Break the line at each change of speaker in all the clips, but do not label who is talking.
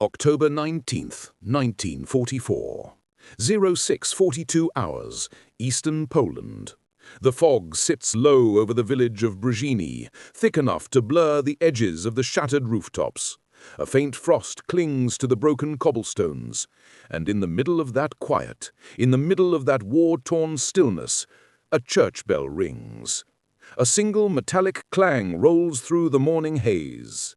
October 19th, 1944. 06:42 hours, Eastern Poland. The fog sits low over the village of Brzeźny, thick enough to blur the edges of the shattered rooftops. A faint frost clings to the broken cobblestones, and in the middle of that quiet, in the middle of that war-torn stillness, a church bell rings. A single metallic clang rolls through the morning haze.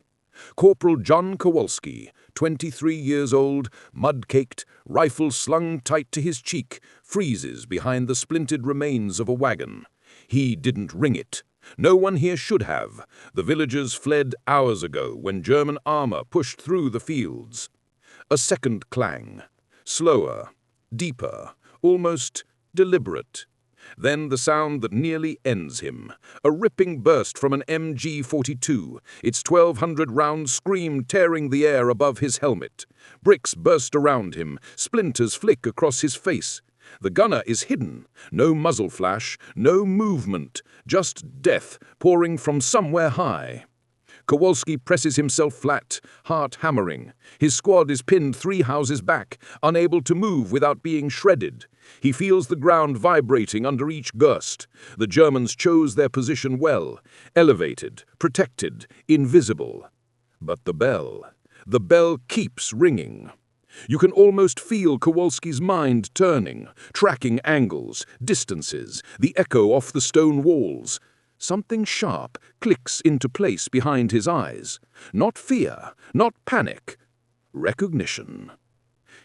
Corporal Jan Kowalski, 23 years old, mud-caked, rifle slung tight to his cheek, freezes behind the splintered remains of a wagon. He didn't ring it. No one here should have. The villagers fled hours ago when German armor pushed through the fields. A second clang. Slower, deeper, almost deliberate. Then the sound that nearly ends him. A ripping burst from an MG-42, its 1,200-round scream tearing the air above his helmet. Bricks burst around him, splinters flick across his face. The gunner is hidden. No muzzle flash, no movement, just death pouring from somewhere high. Kowalski presses himself flat, heart hammering. His squad is pinned 3 houses back, unable to move without being shredded. He feels the ground vibrating under each gust. The Germans chose their position well, elevated, protected, invisible. But the bell keeps ringing. You can almost feel Kowalski's mind turning, tracking angles, distances, the echo off the stone walls. Something sharp clicks into place behind his eyes. Not fear, not panic. Recognition.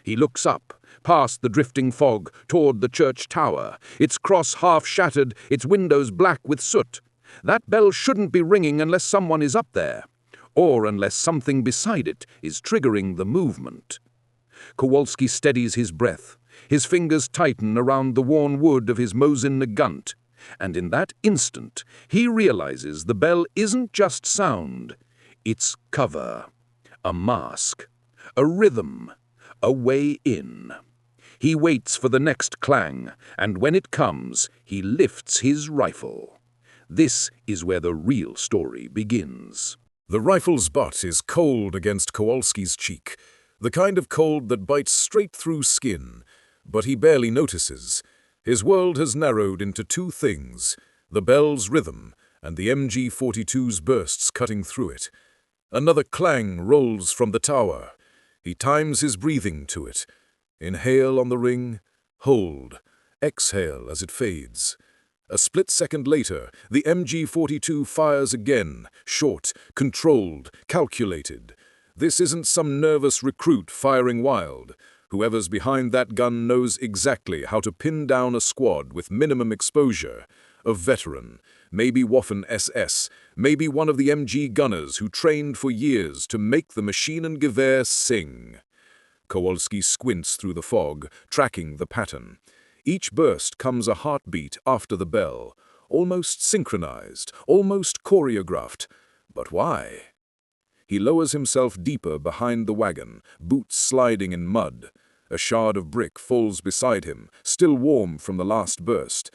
He looks up, past the drifting fog, toward the church tower, its cross half-shattered, its windows black with soot. That bell shouldn't be ringing unless someone is up there, or unless something beside it is triggering the movement. Kowalski steadies his breath. His fingers tighten around the worn wood of his Mosin Nagant. And in that instant, he realizes the bell isn't just sound. It's cover, a mask, a rhythm, a way in. He waits for the next clang, and when it comes, he lifts his rifle. This is where the real story begins.
The rifle's butt is cold against Kowalski's cheek, the kind of cold that bites straight through skin, but he barely notices. His world has narrowed into 2 things, the bell's rhythm and the MG-42's bursts cutting through it. Another clang rolls from the tower. He times his breathing to it. Inhale on the ring, hold, exhale as it fades. A split second later, the MG-42 fires again, short, controlled, calculated. This isn't some nervous recruit firing wild. Whoever's behind that gun knows exactly how to pin down a squad with minimum exposure. A veteran, maybe Waffen-SS, maybe one of the MG gunners who trained for years to make the Maschinengewehr sing. Kowalski squints through the fog, tracking the pattern. Each burst comes a heartbeat after the bell, almost synchronized, almost choreographed. But why? He lowers himself deeper behind the wagon, boots sliding in mud. A shard of brick falls beside him, still warm from the last burst.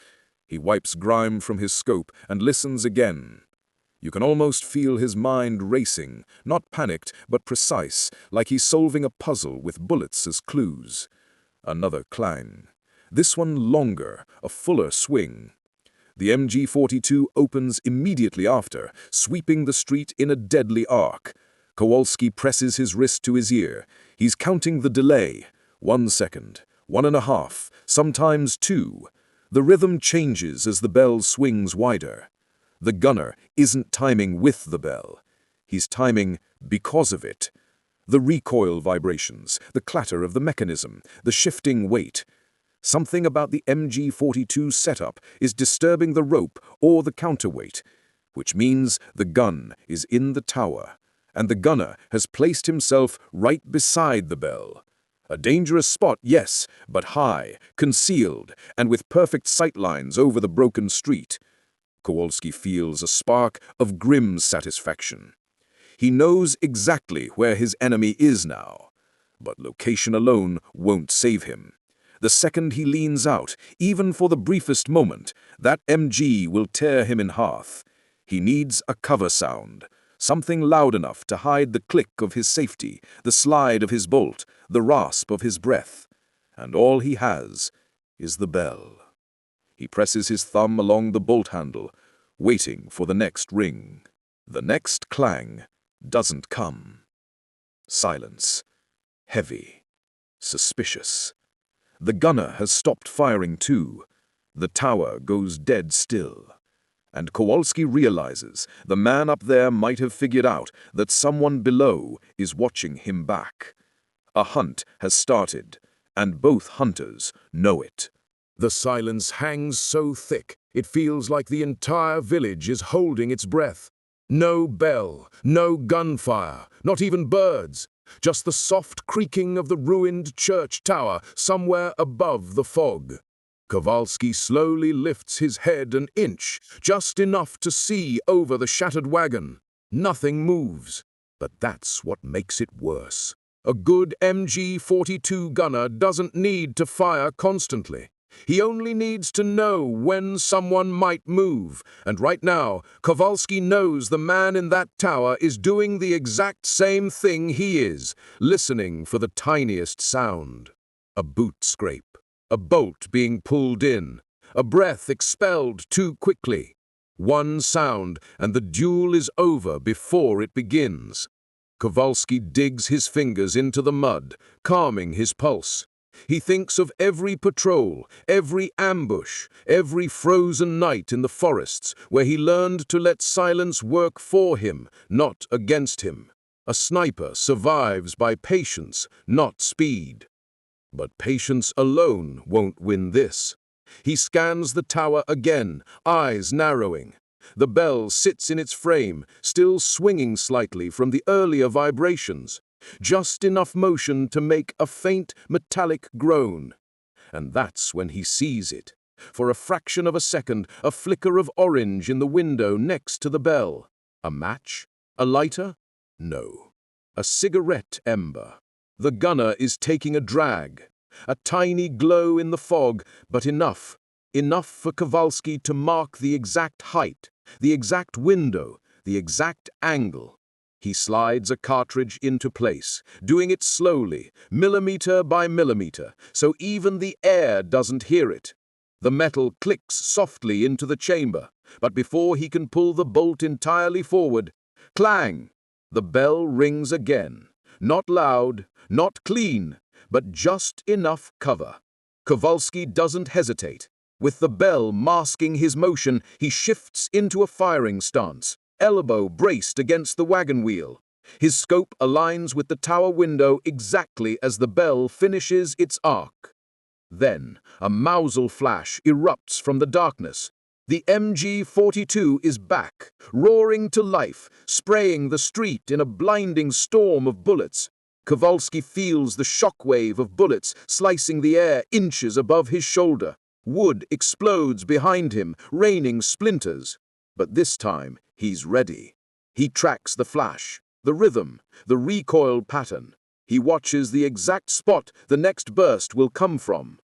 He wipes grime from his scope and listens again. You can almost feel his mind racing, not panicked, but precise, like he's solving a puzzle with bullets as clues. Another clang. This one longer, a fuller swing. The MG-42 opens immediately after, sweeping the street in a deadly arc. Kowalski presses his wrist to his ear. He's counting the delay. 1 second, 1.5, sometimes 2. The rhythm changes as the bell swings wider. The gunner isn't timing with the bell. He's timing because of it. The recoil vibrations, the clatter of the mechanism, the shifting weight. Something about the MG-42 setup is disturbing the rope or the counterweight, which means the gun is in the tower, and the gunner has placed himself right beside the bell. A dangerous spot, yes, but high, concealed, and with perfect sightlines over the broken street. Kowalski feels a spark of grim satisfaction. He knows exactly where his enemy is now, but location alone won't save him. The second he leans out, even for the briefest moment, that MG will tear him in half. He needs a cover sound, Something loud enough to hide the click of his safety, the slide of his bolt, the rasp of his breath. And all he has is the bell. He presses his thumb along the bolt handle, waiting for the next ring. The next clang doesn't come. Silence. Heavy. Suspicious. The gunner has stopped firing too. The tower goes dead still. And Kowalski realizes the man up there might have figured out that someone below is watching him back. A hunt has started, and both hunters know it. The silence hangs so thick, it feels like the entire village is holding its breath. No bell, no gunfire, not even birds. Just the soft creaking of the ruined church tower somewhere above the fog. Kowalski slowly lifts his head an inch, just enough to see over the shattered wagon. Nothing moves. But that's what makes it worse. A good MG-42 gunner doesn't need to fire constantly. He only needs to know when someone might move, and right now, Kowalski knows the man in that tower is doing the exact same thing he is, listening for the tiniest sound. A boot scrape, a bolt being pulled in, a breath expelled too quickly. One sound, and the duel is over before it begins. Kowalski digs his fingers into the mud, calming his pulse. He thinks of every patrol, every ambush, every frozen night in the forests where he learned to let silence work for him, not against him. A sniper survives by patience, not speed. But patience alone won't win this. He scans the tower again, eyes narrowing. The bell sits in its frame, still swinging slightly from the earlier vibrations. Just enough motion to make a faint metallic groan. And that's when he sees it. For a fraction of a second, a flicker of orange in the window next to the bell. A match? A lighter? No. A cigarette ember. The gunner is taking a drag. A tiny glow in the fog, but enough. Enough for Kowalski to mark the exact height, the exact window, the exact angle. He slides a cartridge into place, doing it slowly, millimeter by millimeter, so even the air doesn't hear it. The metal clicks softly into the chamber, but before he can pull the bolt entirely forward, clang! The bell rings again. Not loud, not clean, but just enough cover. Kowalski doesn't hesitate. With the bell masking his motion, he shifts into a firing stance. Elbow braced against the wagon wheel. His scope aligns with the tower window exactly as the bell finishes its arc. Then, a Mausel flash erupts from the darkness. The MG-42 is back, roaring to life, spraying the street in a blinding storm of bullets. Kowalski feels the shockwave of bullets slicing the air inches above his shoulder. Wood explodes behind him, raining splinters. But this time, he's ready. He tracks the flash, the rhythm, the recoil pattern. He watches the exact spot the next burst will come from.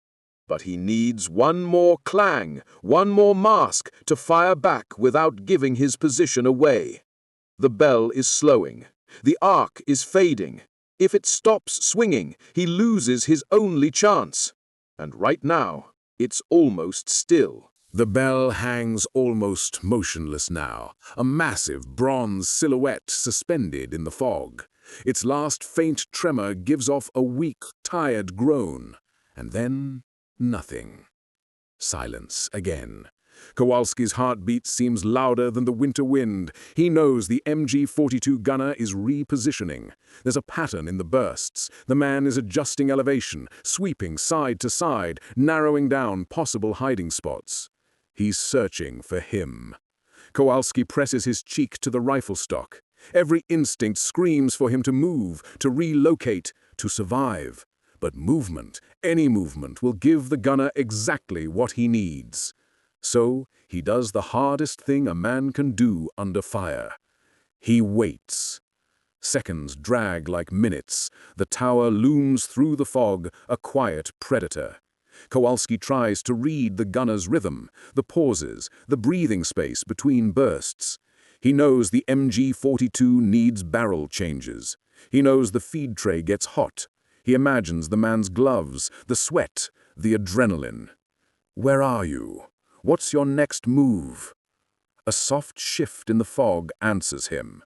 But he needs one more clang, one more mask to fire back without giving his position away. The bell is slowing. The arc is fading. If it stops swinging, he loses his only chance. And right now, it's almost still. The bell hangs almost motionless now, a massive bronze silhouette suspended in the fog. Its last faint tremor gives off a weak, tired groan. And then, nothing. Silence again. Kowalski's heartbeat seems louder than the winter wind. He knows the MG-42 gunner is repositioning. There's a pattern in the bursts. The man is adjusting elevation, sweeping side to side, narrowing down possible hiding spots. He's searching for him. Kowalski presses his cheek to the rifle stock. Every instinct screams for him to move, to relocate, to survive. But movement, any movement, will give the gunner exactly what he needs. So he does the hardest thing a man can do under fire. He waits. Seconds drag like minutes. The tower looms through the fog, a quiet predator. Kowalski tries to read the gunner's rhythm, the pauses, the breathing space between bursts.
He knows the MG-42 needs barrel changes. He knows the feed tray gets hot. He imagines the man's gloves, the sweat, the adrenaline. Where are you? What's your next move? A soft shift in the fog answers him.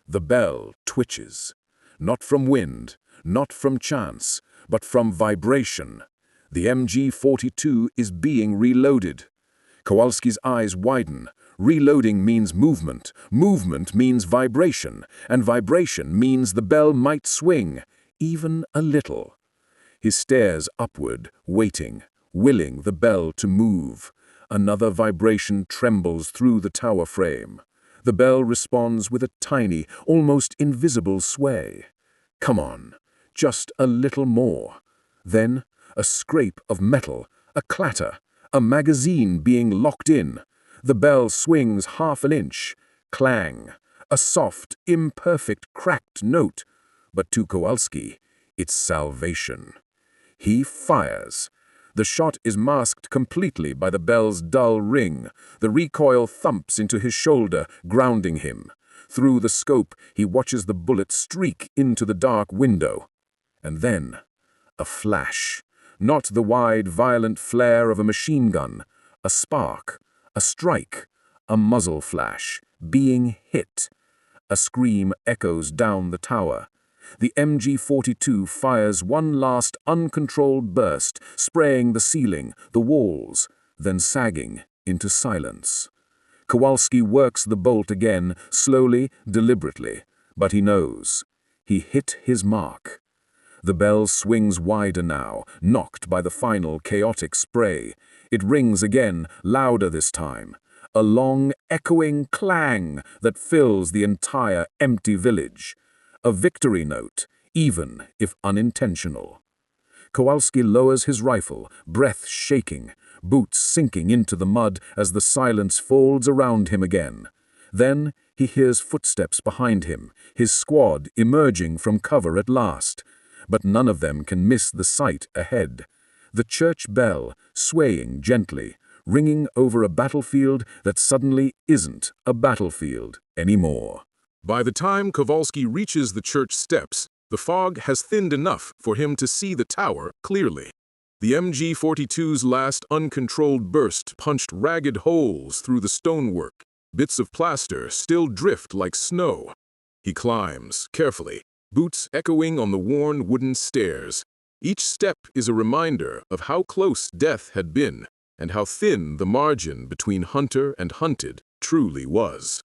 The bell twitches. Not from wind, not from chance, but from vibration. The MG-42 is being reloaded. Kowalski's eyes widen. Reloading means movement. Movement means vibration. And vibration means the bell might swing, even a little. He stares upward, waiting, willing the bell to move. Another vibration trembles through the tower frame. The bell responds with a tiny, almost invisible sway. Come on, just a little more. Then, a scrape of metal, a clatter, a magazine being locked in. The bell swings half an inch. Clang. A soft, imperfect, cracked note. But to Kowalski, it's salvation. He fires. The shot is masked completely by the bell's dull ring. The recoil thumps into his shoulder, grounding him. Through the scope, he watches the bullet streak into the dark window. And then, a flash. Not the wide, violent flare of a machine gun. A spark. A strike. A muzzle flash. Being hit. A scream echoes down the tower. The MG-42 fires one last uncontrolled burst, spraying the ceiling, the walls, then sagging into silence. Kowalski works the bolt again, slowly, deliberately, but he knows. He hit his mark. The bell swings wider now, knocked by the final chaotic spray. It rings again, louder this time. A long, echoing clang that fills the entire empty village. A victory note, even if unintentional. Kowalski lowers his rifle, breath shaking, boots sinking into the mud as the silence folds around him again. Then he hears footsteps behind him, his squad emerging from cover at last. But none of them can miss the sight ahead. The church bell, swaying gently, ringing over a battlefield that suddenly isn't a battlefield anymore.
By the time Kowalski reaches the church steps, the fog has thinned enough for him to see the tower clearly. The MG-42's last uncontrolled burst punched ragged holes through the stonework. Bits of plaster still drift like snow. He climbs, carefully, boots echoing on the worn wooden stairs. Each step is a reminder of how close death had been, and how thin the margin between hunter and hunted truly was.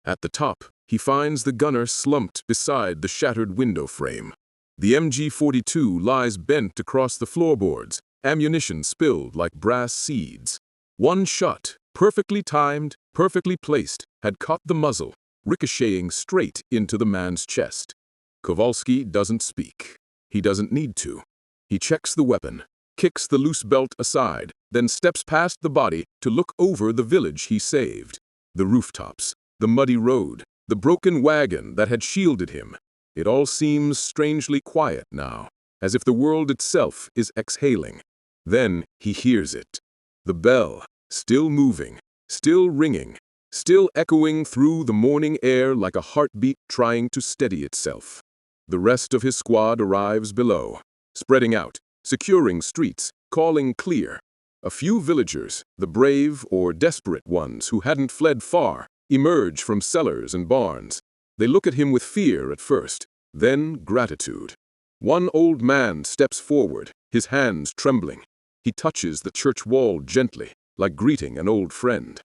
At the top, he finds the gunner slumped beside the shattered window frame. The MG-42 lies bent across the floorboards, ammunition spilled like brass seeds. One shot, perfectly timed, perfectly placed, had caught the muzzle, ricocheting straight into the man's chest. Kowalski doesn't speak. He doesn't need to. He checks the weapon, kicks the loose belt aside, then steps past the body to look over the village he saved. The rooftops, the muddy road, the broken wagon that had shielded him. It all seems strangely quiet now, as if the world itself is exhaling. Then he hears it. The bell, still moving, still ringing, still echoing through the morning air like a heartbeat trying to steady itself. The rest of his squad arrives below, spreading out, securing streets, calling clear. A few villagers, the brave or desperate ones who hadn't fled far, emerge from cellars and barns. They look at him with fear at first, then gratitude. One old man steps forward, his hands trembling. He touches the church wall gently, like greeting an old friend.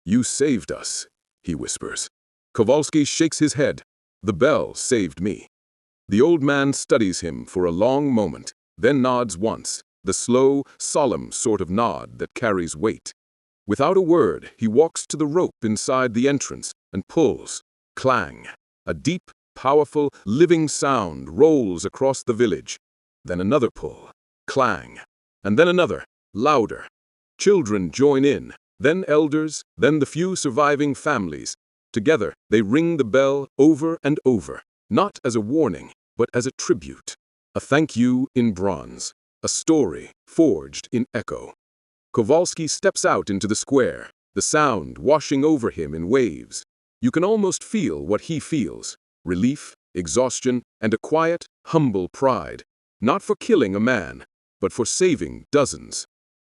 "You saved us," he whispers. Kowalski shakes his head. "The bell saved me." The old man studies him for a long moment, then nods once, the slow, solemn sort of nod that carries weight. Without a word, he walks to the rope inside the entrance and pulls. Clang! A deep, powerful, living sound rolls across the village. Then another pull. Clang! And then another, louder. Children join in, then elders, then the few surviving families. Together, they ring the bell over and over, not as a warning, but as a tribute. A thank you in bronze. A story forged in echo. Kowalski steps out into the square, the sound washing over him in waves.
You can almost feel what he feels: relief, exhaustion, and a quiet, humble pride, not for killing a man, but for saving dozens.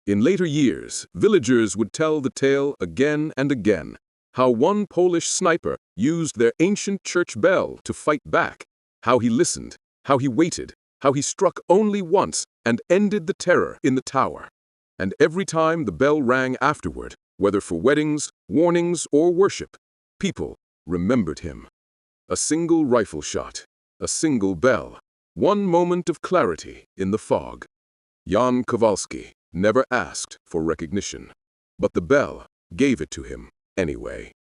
In later years, villagers would tell the tale again and again, how one Polish sniper used their ancient church bell to fight back, how he listened, how he waited, how he struck only once and ended the terror in the tower. And every time the bell rang afterward, whether for weddings, warnings, or worship, people remembered him. A single rifle shot, a single bell, one moment of clarity in the fog. Jan Kowalski never asked for recognition, but the bell gave it to him anyway.